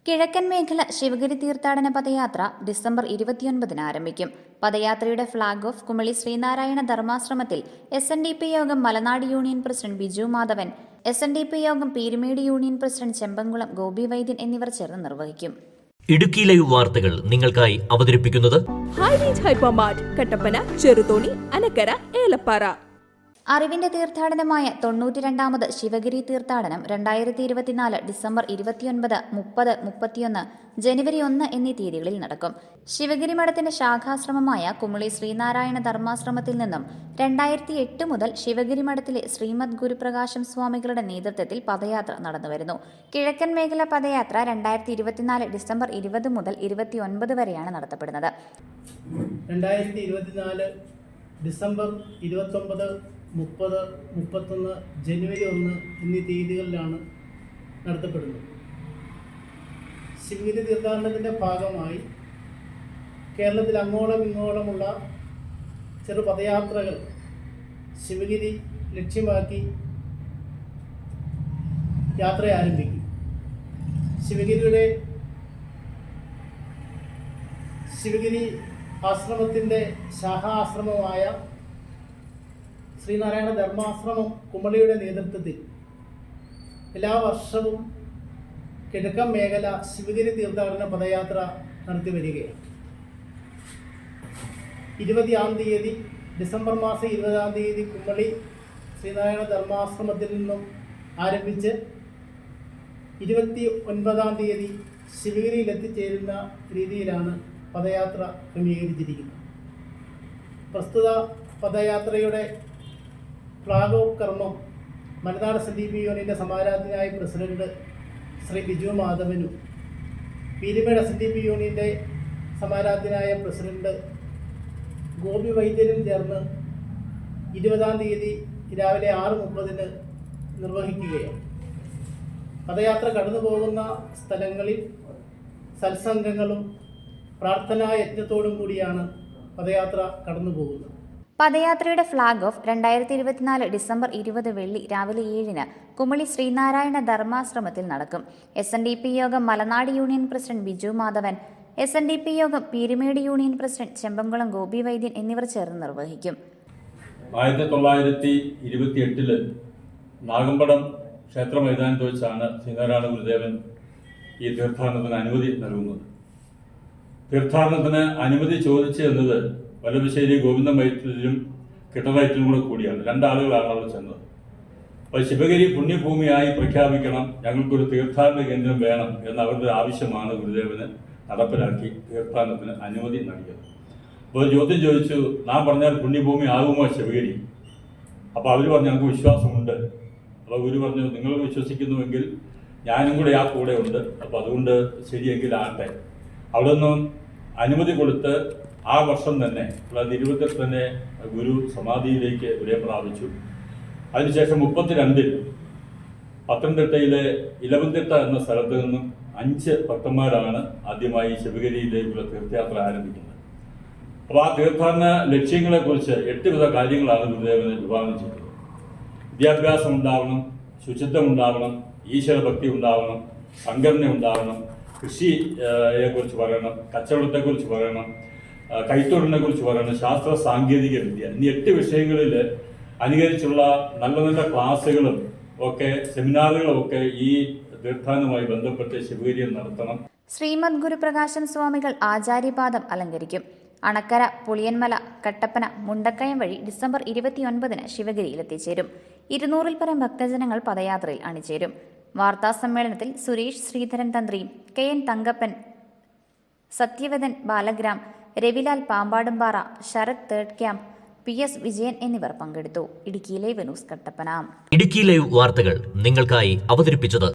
കിഴക്കൻ മേഖല ശിവഗിരി തീർത്ഥാടന പദയാത്ര ഡിസംബർ 29 ആരംഭിക്കും. പദയാത്രയുടെ ഫ്ളാഗ് ഓഫ് കുമളി ശ്രീനാരായണ ധർമാശ്രമത്തിൽ SNDP Yogam Malanad union president Biju Madhavan, SNDP Yogam Peermade union president Chempankulam Gopi Vaidyan എന്നിവർ ചേർന്ന് നിർവഹിക്കും. ഇടുക്കി ലൈവ് വാർത്തകൾ നിങ്ങൾക്കായി അവതരിപ്പിക്കുന്നത് ഹൈറേഞ്ച് ഹൈപ്പർമാർട്ട്, കട്ടപ്പന, ചെറുതോണി, അനക്കര, ഏലപ്പാറ. അറിവിന്റെ തീർത്ഥാടനമായ 92ാമത് ശിവഗിരി തീർത്ഥാടനം 2024 ഡിസംബർ 29, 30, 31, ജനുവരി 1 എന്നീ തീയതികളിൽ നടക്കും. ശിവഗിരി മഠത്തിന്റെ ശാഖാശ്രമമായ കുമളി ശ്രീനാരായണ ധർമാശ്രമത്തിൽ നിന്നും 2008 മുതൽ ശിവഗിരി മഠത്തിലെ ശ്രീമദ് ഗുരുപ്രകാശം സ്വാമികളുടെ നേതൃത്വത്തിൽ പദയാത്ര നടന്നുവരുന്നു. കിഴക്കൻ മേഖല പദയാത്ര 2024 ഡിസംബർ 20 മുതൽ 29 വരെയാണ് നടത്തപ്പെടുന്നത്. 2024 ഡിസംബർ 29, 30, 31, ജനുവരി 1 എന്നീ തീയതികളിലാണ് നടത്തപ്പെടുന്നത്. ശിവഗിരി തീർത്ഥാടനത്തിൻ്റെ ഭാഗമായി കേരളത്തിൽ അങ്ങോളം ഇങ്ങോളമുള്ള ചെറു പദയാത്രകൾ ശിവഗിരി ലക്ഷ്യമാക്കി യാത്ര ആരംഭിക്കും. ശിവഗിരി ആശ്രമത്തിൻ്റെ ശാഖാ ആശ്രമമായ ശ്രീനാരായണ ധർമാശ്രമം കുമളിയുടെ നേതൃത്വത്തിൽ എല്ലാ വർഷവും കിഴക്കൻ മേഖല ശിവഗിരി തീർത്ഥാടന പദയാത്ര നടത്തി വരികയാണ്. 20-ാം തീയതി ഡിസംബർ മാസം 20-ാം തീയതി കുമളി ശ്രീനാരായണ ധർമാശ്രമത്തിൽ നിന്നും ആരംഭിച്ച് 29-ാം തീയതി ശിവഗിരിയിൽ എത്തിച്ചേരുന്ന രീതിയിലാണ് പദയാത്ര ക്രമീകരിച്ചിരിക്കുന്നത്. പ്രസ്തുത പദയാത്രയുടെ ഫ്ളാഗ് ഓഫ് കർമ്മം മലനാട് SNDP യൂണിയൻ്റെ സമാരാധനായ പ്രസിഡന്റ് ശ്രീ ബിജു മാധവനും പീരുമേട് SNDP യൂണിയൻ്റെ സമാരാധനായ പ്രസിഡന്റ് ഗോപി വൈദ്യനും ചേർന്ന് 20-ാം തീയതി രാവിലെ 6:30 നിർവഹിക്കുകയാണ്. പദയാത്ര കടന്നു പോകുന്ന സ്ഥലങ്ങളിൽ സത്സംഗങ്ങളും പ്രാർത്ഥനാ യജ്ഞത്തോടും കൂടിയാണ് പദയാത്ര കടന്നു പോകുന്നത്. പദയാത്രയുടെ ഫ്ളാഗ് ഓഫ് 2024 ഡിസംബർ 20 വെള്ളി രാവിലെ 7-ന് കുമളി ശ്രീനാരായണ ധർമാശ്രമത്തിൽ നടക്കും. SNDP Yogam Malanad union president Biju Madhavan, SNDP Yogam Peermade union president Chempankulam Gopi Vaidyan എന്നിവർ ചേർന്ന് നിർവഹിക്കും. 1928 നാഗമ്പടം ക്ഷേത്ര മൈതാനത്ത് വെച്ചാണ് ശ്രീനാരായണ ഗുരുദേവൻ ഈ തീർത്ഥാടനത്തിന് അനുമതി നൽകുന്നത്. തീർത്ഥാടനത്തിന് അനുമതി ചോദിച്ചു എന്നത് വല്ലഭശ്ശേരി ഗോവിന്ദൻ വൈദ്യരും കിട്ടവൈദ്യരും കൂടെ കൂടിയാണ്. 2 ആളുകളാണ് അവിടെ ചെന്നത്. അപ്പോൾ ശിവഗിരി പുണ്യഭൂമിയായി പ്രഖ്യാപിക്കണം, ഞങ്ങൾക്കൊരു തീർത്ഥാടന കേന്ദ്രം വേണം എന്ന അവരുടെ ആവശ്യമാണ് ഗുരുദേവന് നടപ്പിലാക്കി തീർത്ഥാടനത്തിന് അനുമതി നൽകിയത്. അപ്പോൾ ചോദ്യം ചോദിച്ചു, നാം പറഞ്ഞാൽ പുണ്യഭൂമി ആകുമോ ശിവഗിരി? അപ്പോൾ അവർ പറഞ്ഞു ഞങ്ങൾക്ക് വിശ്വാസമുണ്ട്. അപ്പോൾ ഗുരു പറഞ്ഞു, നിങ്ങൾ വിശ്വസിക്കുന്നുവെങ്കിൽ ഞാനും കൂടെ ആ കൂടെ ഉണ്ട്, അപ്പോൾ അതുകൊണ്ട് ശരിയെങ്കിൽ ആട്ടെ. അവിടെ നിന്നും അനുമതി കൊടുത്ത് ആ വർഷം തന്നെ 2020 തന്നെ ഗുരു സമാധിയിലേക്ക് വിലയം പ്രാപിച്ചു. അതിനുശേഷം 32-ൽ പത്തനംതിട്ടയിലെ ഇലവന്തിട്ട എന്ന സ്ഥലത്ത് നിന്നും 5 ഭക്തന്മാരാണ് ആദ്യമായി ശിവഗിരിയിലേക്കുള്ള തീർത്ഥയാത്ര ആരംഭിക്കുന്നത്. അപ്പോൾ ആ തീർത്ഥാടന ലക്ഷ്യങ്ങളെക്കുറിച്ച് 8 വിധ കാര്യങ്ങളാണ് ഗുരുദേവന് വിഭാവനം ചെയ്തത്. വിദ്യാഭ്യാസം ഉണ്ടാവണം, ശുചിത്വം ഉണ്ടാവണം, ഈശ്വരഭക്തി ഉണ്ടാവണം, സംഘടന ഉണ്ടാവണം, കൃഷിയെക്കുറിച്ച് പറയണം, കച്ചവടത്തെക്കുറിച്ച് പറയണം, കൈത്തൊഴിലിനെ കുറിച്ച് പറയണം, ശാസ്ത്ര സാങ്കേതിക വിദ്യ എന്നീ 8 വിഷയങ്ങളിൽ അനുകരിച്ചുള്ള നല്ല നല്ല ക്ലാസ്സുകളും ഒക്കെ സെമിനാറുകളും ഒക്കെ ഈ തീർത്ഥാടനവുമായി ബന്ധപ്പെട്ട് ശിവഗിരിയിൽ നടത്തണം. ശ്രീമദ് ഗുരുപ്രകാശം സ്വാമികൾ ആചാര്യപാദം അലങ്കരിക്കും. അണക്കര, പുളിയന്മല, കട്ടപ്പന, മുണ്ടക്കയം വഴി ഡിസംബർ 29-ന് ശിവഗിരിയിൽ എത്തിച്ചേരും. 200-ൽ പരം ഭക്തജനങ്ങൾ പദയാത്രയിൽ അണിചേരും. വാർത്താസമ്മേളനത്തിൽ Suresh Sreedharan Thantri, KN Thankappan, Sathyavadhan Balagram, Ravilal Pampadumpara, Sarath third camp, PS Vijayan എന്നിവർ പങ്കെടുത്തു. Idukki live news Kattappana. Idukki live വാർത്തകൾ നിങ്ങൾക്കായി അവതരിപ്പിച്ചത്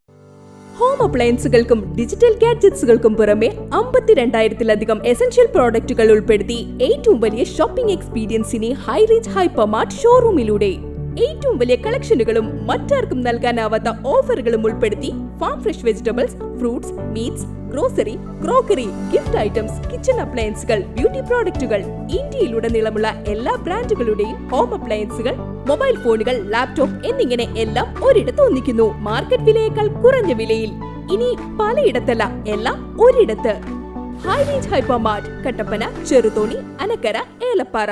ഹോം അപ്ലയൻസുകൾക്കും ഡിജിറ്റൽ ഗാഡ്ജറ്റ്സുകൾക്കും പുറമെ 52,000-ലധികം എസൻഷ്യൽ പ്രോഡക്റ്റുകൾ ഉൾപ്പെടുത്തി ഏറ്റവും വലിയ ഷോപ്പിംഗ് എക്സ്പീരിയൻസിനെ ഹൈറേഞ്ച് ഹൈപ്പർമാർട്ട് ഷോറൂമിലൂടെ ഏറ്റവും വലിയ കളക്ഷനുകളും മറ്റാർക്കും നൽകാനാവാത്ത ഓഫറുകളും ഉൾപ്പെടുത്തി farm fresh vegetables, fruits, meats, grocery, crockery, gift items, kitchen അപ്ലയൻസുകൾ, ബ്യൂട്ടി പ്രോഡക്റ്റുകൾ, ഇന്ത്യയിലുടനീളമുള്ള എല്ലാ ബ്രാൻഡുകളുടെയും ഹോം അപ്ലയൻസുകൾ, മൊബൈൽ ഫോണുകൾ, ലാപ്ടോപ്പ് എന്നിങ്ങനെ എല്ലാം ഒരിടത്ത് ഒന്നിക്കുന്നു. മാർക്കറ്റ് വിലയേക്കാൾ കുറഞ്ഞ വിലയിൽ ഇനി പലയിടത്തല്ല, എല്ലാം ഒരിടത്ത്. High range hyper mart, Kattappana, Cheruthoni, Anakkara, Elappara.